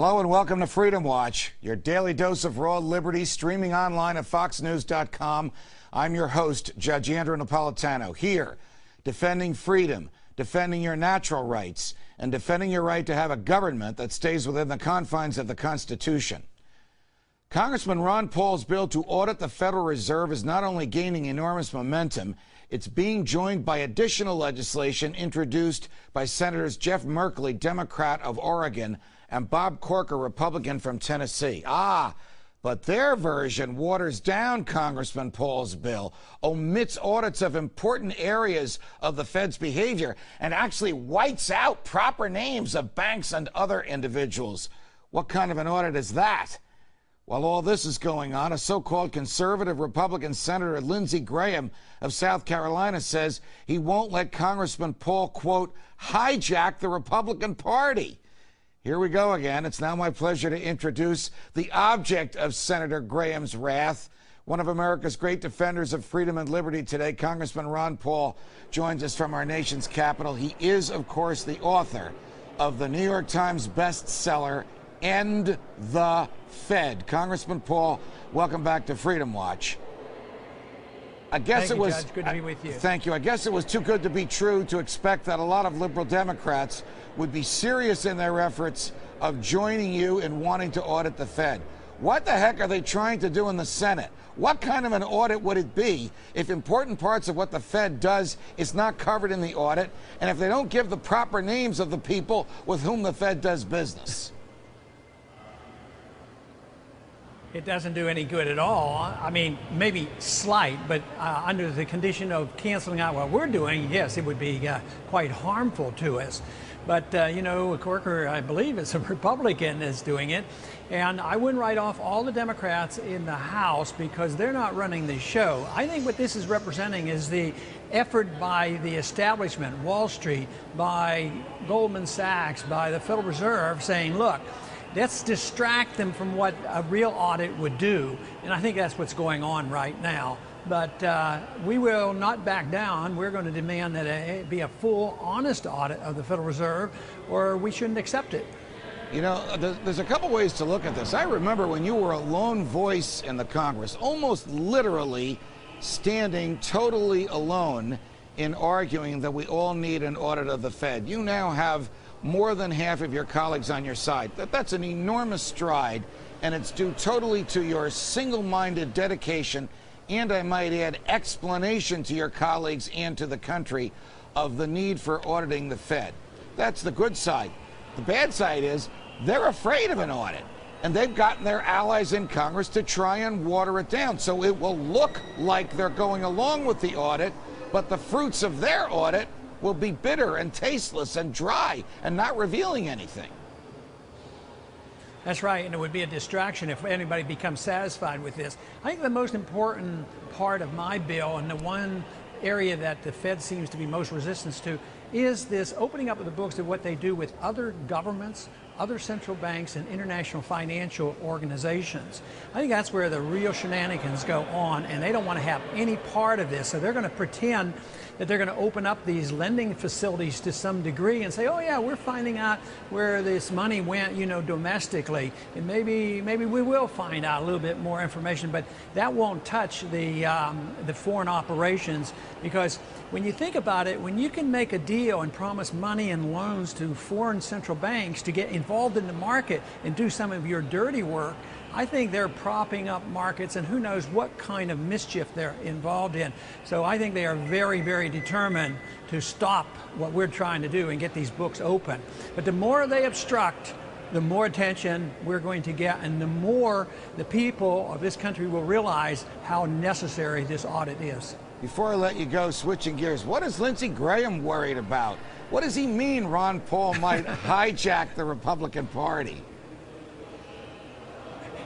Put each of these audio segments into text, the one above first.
Hello and welcome to Freedom Watch, your daily dose of raw liberty, streaming online at foxnews.com. I'm your host, Judge Andrew Napolitano, here defending freedom, defending your natural rights, and defending your right to have a government that stays within the confines of the Constitution. Congressman Ron Paul's bill to audit the Federal Reserve is not only gaining enormous momentum, it's being joined by additional legislation introduced by Senators Jeff Merkley, Democrat of Oregon, and Bob Corker, Republican from Tennessee. But their version waters down Congressman Paul's bill, omits audits of important areas of the Fed's behavior, and actually whites out proper names of banks and other individuals. What kind of an audit is that? While all this is going on, a so-called conservative Republican Senator Lindsey Graham of South Carolina says he won't let Congressman Paul, quote, hijack the Republican Party. Here we go again. It's now my pleasure to introduce the object of Senator Graham's wrath, one of America's great defenders of freedom and liberty today. Congressman Ron Paul joins us from our nation's capital. He is, of course, the author of the New York Times bestseller, End the Fed. Congressman Paul, welcome back to Freedom Watch. I guess it was Judge. Good to be with you. Thank you. I guess it was too good to be true to expect that a lot of liberal Democrats would be serious in their efforts of joining you in wanting to audit the Fed. What the heck are they trying to do in the Senate? What kind of an audit would it be if important parts of what the Fed does is not covered in the audit, and if they don't give the proper names of the people with whom the Fed does business? It doesn't do any good at all. I mean, maybe slight, but under the condition of canceling out what we're doing, yes, it would be quite harmful to us. But, you know, Corker, I believe, is a Republican is doing it. And I wouldn't write off all the Democrats in the House because they're not running the show. I think what this is representing is the effort by the establishment, Wall Street, by Goldman Sachs, by the Federal Reserve, saying, look, let's distract them from what a real audit would do. And I think that's what's going on right now. But we will not back down. We're going to demand that it be a full, honest audit of the Federal Reserve, or we shouldn't accept it. You know, there's a couple ways to look at this. I remember when you were a lone voice in the Congress, almost literally standing totally alone in arguing that we all need an audit of the Fed. You now have more than half of your colleagues on your side. That's an enormous stride, and it's due totally to your single-minded dedication and, I might add, explanation to your colleagues and to the country of the need for auditing the Fed. That's the good side. The bad side is they're afraid of an audit, and they've gotten their allies in Congress to try and water it down. So it will look like they're going along with the audit, but the fruits of their audit will be bitter and tasteless and dry and not revealing anything. That's right, and it would be a distraction if anybody becomes satisfied with this. I think the most important part of my bill, and the one area that the Fed seems to be most resistant to, is this opening up of the books of what they do with other governments, other central banks, and international financial organizations. I think that's where the real shenanigans go on, and they don't want to have any part of this. So they're going to pretend that they're going to open up these lending facilities to some degree and say, oh yeah, we're finding out where this money went, you know, domestically, and maybe we will find out a little bit more information, but that won't touch the foreign operations, because when you think about it, when you can make a deal and promise money and loans to foreign central banks to get involved in the market and do some of your dirty work, I think they're propping up markets, and who knows what kind of mischief they're involved in. So I think they are very, very determined to stop what we're trying to do and get these books open. But the more they obstruct, the more attention we're going to get, and the more the people of this country will realize how necessary this audit is. Before I let you go, switching gears, what is Lindsey Graham worried about? What does he mean Ron Paul might hijack the Republican Party?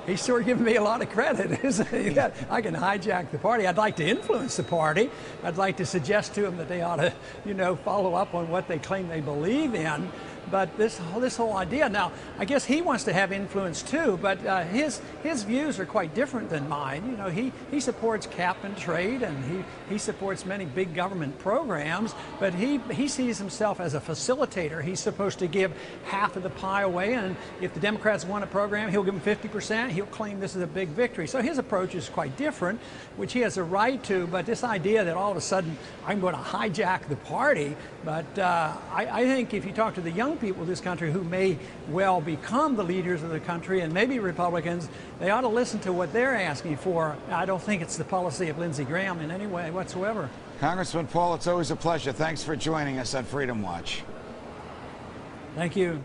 He's sort of giving me a lot of credit, isn't he? That I can hijack the party. I'd like to influence the party. I'd like to suggest to them that they ought to, you know, follow up on what they claim they believe in. But this whole idea, now I guess he wants to have influence too, but his views are quite different than mine. You know, he supports cap and trade, and he supports many big government programs, but he sees himself as a facilitator. He's supposed to give half of the pie away, and if the Democrats want a program, he'll give them 50%. He'll claim this is a big victory. So his approach is quite different, which he has a right to, but this idea that all of a sudden I'm going to hijack the party, but I think if you talk to the young people of this country who may well become the leaders of the country and maybe Republicans, they ought to listen to what they're asking for. I don't think it's the policy of Lindsey Graham in any way whatsoever. Congressman Paul, it's always a pleasure. Thanks for joining us on Freedom Watch. Thank you.